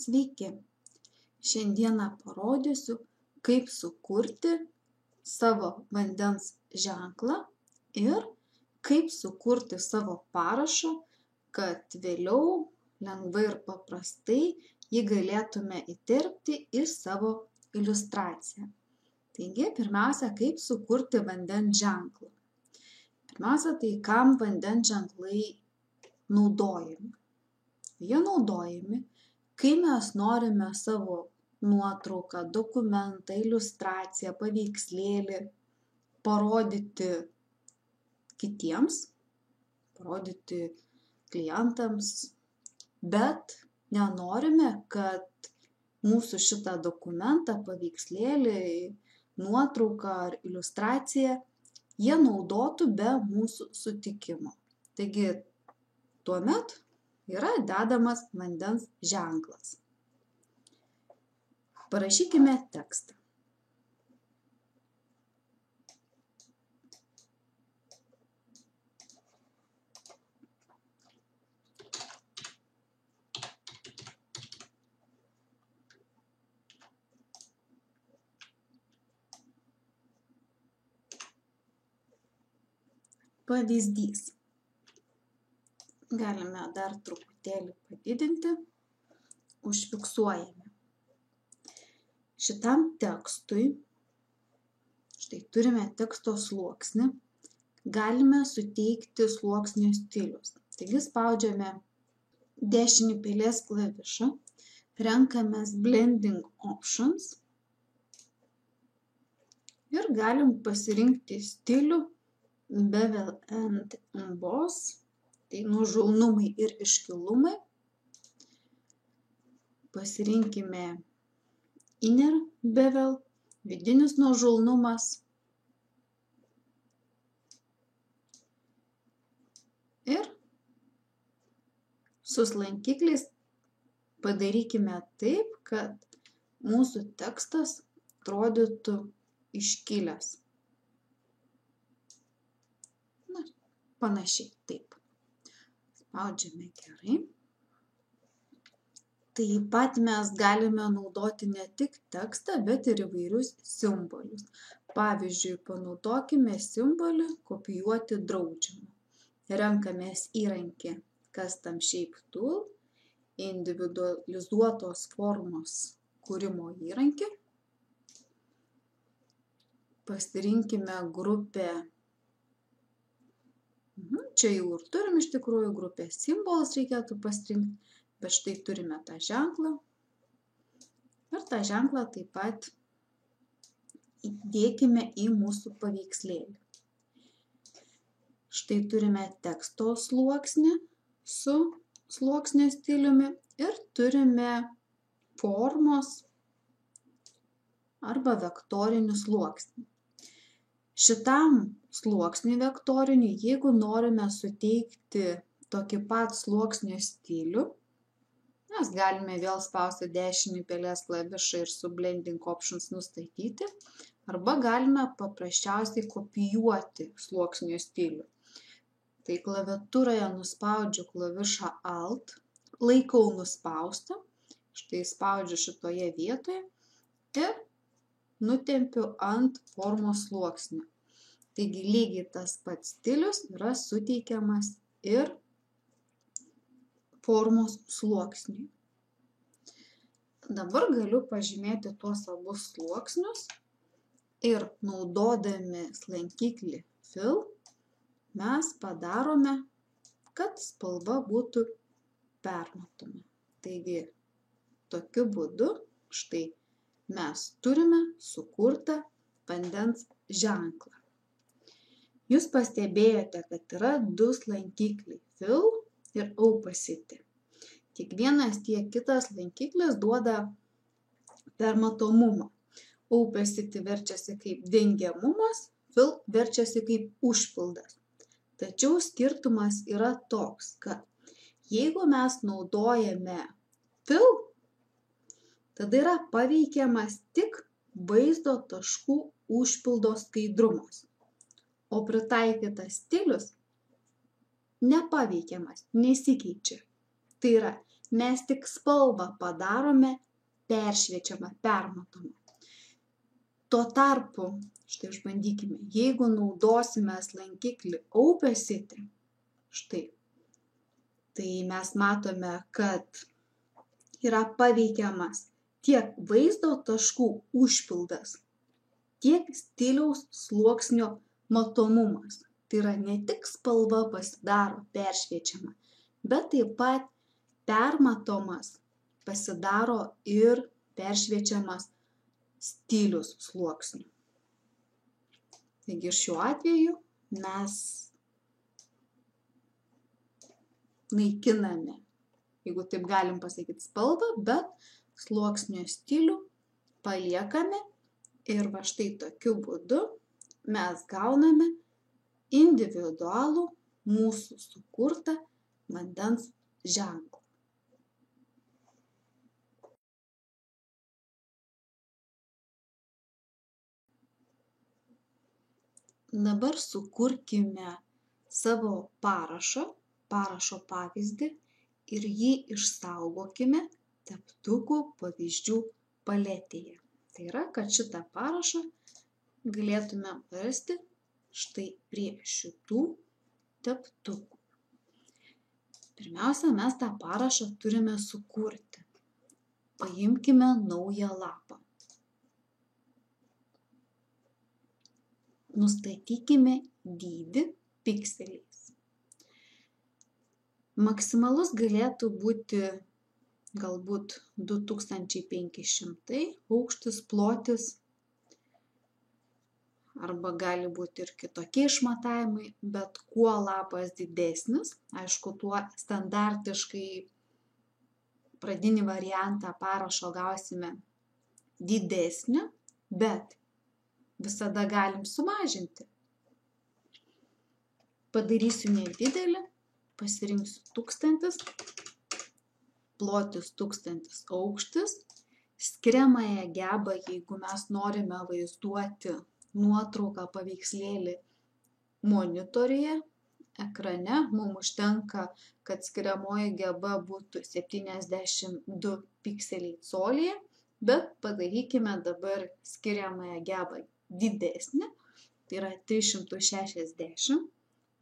Sveiki! Šiandieną parodysiu, kaip sukurti savo vandens ženklą ir kaip sukurti savo parašą, kad vėliau lengvai ir paprastai jį galėtume įterpti į savo iliustraciją. Taigi, pirmiausia, kaip sukurti vandens ženklą. Pirmiausia, tai kam vandens ženklai naudojami. Jie naudojami, kai mes norime savo nuotrauką, dokumentą, iliustraciją, paveikslėlį parodyti kitiems, parodyti klientams, bet nenorime, kad mūsų šitą dokumentą, paveikslėlį, nuotrauką ar iliustraciją jie naudotų be mūsų sutikimo. Taigi, tuomet yra dedamas vandens ženklas. Parašykime tekstą. Pavyzdys. Galime dar truputėlį padidinti, užfiksuojame. Šitam tekstui, štai turime teksto sluoksnį, galime suteikti sluoksnio stilius. Taigi spaudžiame dešinį pelės klavišą, renkamės Blending Options ir galim pasirinkti stilių Bevel and Emboss, tai nuožulnumai ir iškilumai. Pasirinkime Inner Bevel, vidinis nuožulnumas. Ir su slankikliais padarykime taip, kad mūsų tekstas atrodytų iškilęs. Panašiai taip. Spaudžiame gerai. Taip pat mes galime naudoti ne tik tekstą, bet ir įvairius simbolius. Pavyzdžiui, panaudokime simbolį kopijuoti draudžiama. Renkamės įrankį Custom Shape Tool, individualizuotos formos kūrimo įrankį. Pasirinkime grupę. Čia jau ir turim iš tikrųjų grupės simbolas reikėtų pasirinkti, bet štai turime tą ženklą. Ir tą ženklą taip pat įdėkime į mūsų paveikslėlį. Štai turime teksto sluoksnį su sluoksnio stiliumi ir turime formos arba vektorinį sluoksnį. Šitam sluoksniui vektoriniui, jeigu norime suteikti tokį pat sluoksnio stilių, mes galime vėl spausti dešinį pelės klavišą ir su Blending Options nustatyti, arba galime paprasčiausiai kopijuoti sluoksnio stilių. Tai klaviatūroje nuspaudžiu klavišą Alt, laikau nuspaustą, štai spaudžiu šitoje vietoje ir nutempiu ant formos sluoksnio. Taigi lygiai tas pats stilius yra suteikiamas ir formos sluoksniui. Dabar galiu pažymėti tuos abu sluoksnius ir naudodami slankiklį Fill mes padarome, kad spalva būtų permatoma. Taigi tokiu būdu štai mes turime sukurtą vandens ženklą. Jūs pastebėjote, kad yra du slankikliai Fill ir Opacity. Tiek vienas, tiek kitas slankiklis duoda permatomumą. Opacity verčiasi kaip dengiamumas, Fill verčiasi kaip užpildas. Tačiau skirtumas yra toks, kad jeigu mes naudojame Fill, tada yra paveikiamas tik vaizdo taškų užpildo skaidrumas, o pritaikytas stilius nepaveikiamas, nesikeičia. Tai yra, mes tik spalvą padarome peršviečiamą, permatomą. Tuo tarpu, štai išbandykime, jeigu naudosime lankiklį Opacity, štai, tai mes matome, kad yra paveikiamas tiek vaizdo taškų užpildas, tiek stiliaus sluoksnio matomumas. Tai yra ne tik spalva pasidaro peršviečiama, bet taip pat permatomas pasidaro ir peršviečiamas stilius sluoksnių. Taigi šiuo atveju mes naikiname, jeigu taip galim pasakyti, spalvą, bet sluoksnio stilių paliekame ir va štai tokiu būdu mes gauname individualų mūsų sukurtą vandens ženklą. Dabar sukurkime savo parašo pavyzdį ir jį išsaugokime teptukų pavyzdžių paletėje. Tai yra, kad šitą parašą galėtume rasti štai prie šitų teptukų. Pirmiausia, mes tą parašą turime sukurti. Paimkime naują lapą. Nustatykime dydį pikseliais. Maksimalus galėtų būti galbūt 2500, aukštis, plotis, arba gali būti ir kitokie išmatavimai, bet kuo lapas didesnis, aišku, tuo standartiškai pradinį variantą parašo gausime didesnį, bet visada galim sumažinti. Padarysiu nedidelį, pasirinksiu 1000, plotis 1000, aukštis, skiriamąją gebą, jeigu mes norime vaizduoti nuotrauką, paveikslėlį monitoriuje, ekrane, mums užtenka, kad skiriamoji geba būtų 72 pikseliai colyje, bet padarykime dabar skiriamąją gebą didesnė, tai yra 360,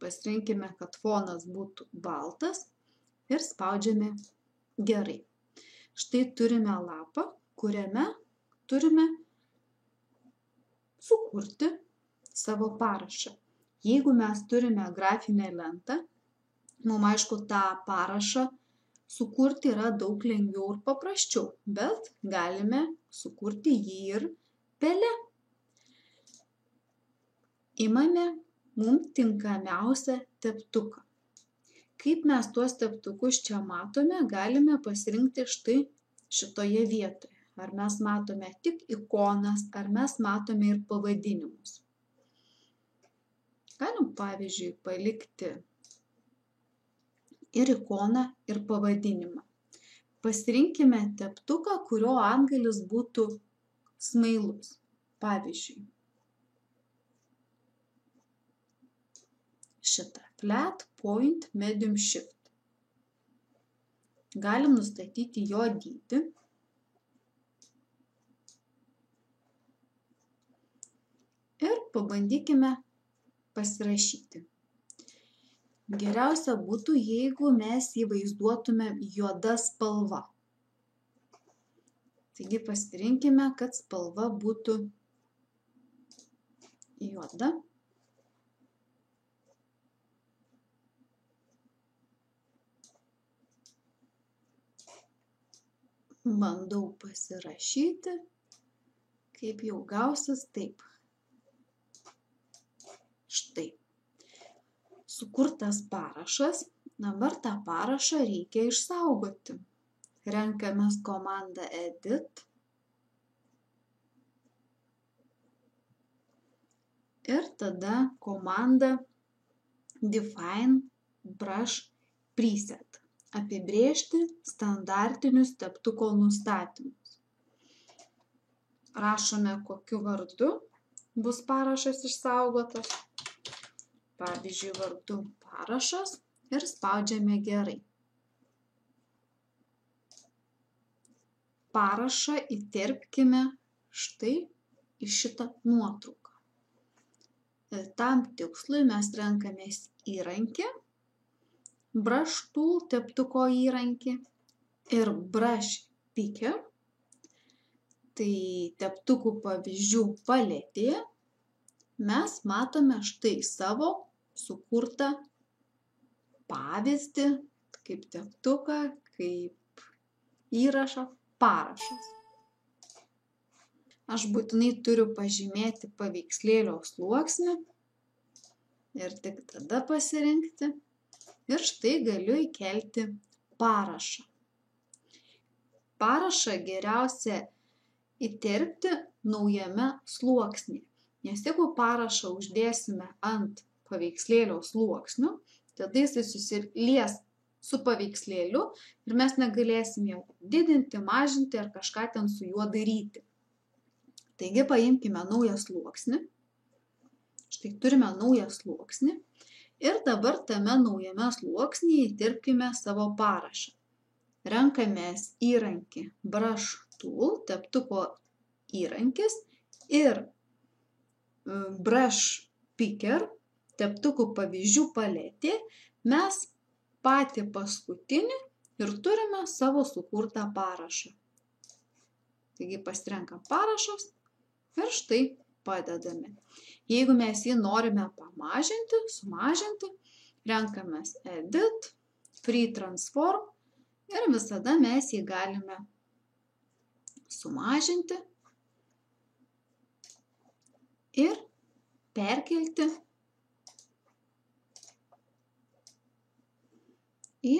pasirinkime, kad fonas būtų baltas ir spaudžiame gerai. Štai turime lapą, kuriame turime sukurti savo parašą. Jeigu mes turime grafinę lentą, mums aišku, tą parašą sukurti yra daug lengviau ir paprasčiau, bet galime sukurti jį ir pele. Imame mums tinkamiausią teptuką. Kaip mes tuos teptukus čia matome, galime pasirinkti štai šitoje vietoje. Ar mes matome tik ikonas, ar mes matome ir pavadinimus. Galim, pavyzdžiui, palikti ir ikoną, ir pavadinimą. Pasirinkime teptuką, kurio antgalis būtų smailus. Pavyzdžiui, šitą Flat Point Medium Shift. Galim nustatyti jo dydį. Ir pabandykime pasirašyti. Geriausia būtų, jeigu mes jį vaizduotume juoda spalva. Taigi pasirinkime, kad spalva būtų juoda. Bandau pasirašyti, kaip jau gausis, taip. Štai. Sukurtas parašas, dabar tą parašą reikia išsaugoti. Renkamės komandą Edit ir tada komandą Define Brush Preset. Apibrėžti standartinius teptuko nustatymus. Rašome, kokiu vardu bus parašas išsaugotas. Pavyzdžiui, vardu parašas ir spaudžiame gerai. parašą įterpkime štai į šitą nuotrauką. Tam tikslui mes renkamės įrankį, brush tool, teptuko įrankį ir brush picker, tai teptukų pavyzdžių paletė. Mes matome štai savo sukurtą pavyzdį, kaip teptuką, kaip įrašą, parašas. Aš būtinai turiu pažymėti paveikslėlio sluoksnį ir tik tada pasirinkti. Ir štai galiu įkelti parašą. Parašą geriausia įterpti naujame sluoksnyje. Nes jeigu parašą uždėsime ant paveikslėlio sluoksnių, tada jisai susilies su paveikslėliu ir mes negalėsim jau didinti, mažinti ar kažką ten su juo daryti. Taigi paimkime naują sluoksnį. Štai turime naują sluoksnį ir dabar tame naujame sluoksnyje įterpkime savo parašą. Renkamės įrankį brush tool, teptuko įrankis ir brush picker, teptukų pavyzdžių paletė, mes patį paskutinį ir turime savo sukurtą parašą. Taigi pasirenkam parašas ir štai padedame. Jeigu mes jį norime pamažinti, sumažinti, renkamės edit, free transform ir visada mes jį galime sumažinti ir perkelti į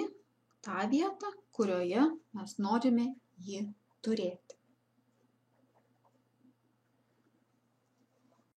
tą vietą, kurioje mes norime jį turėti.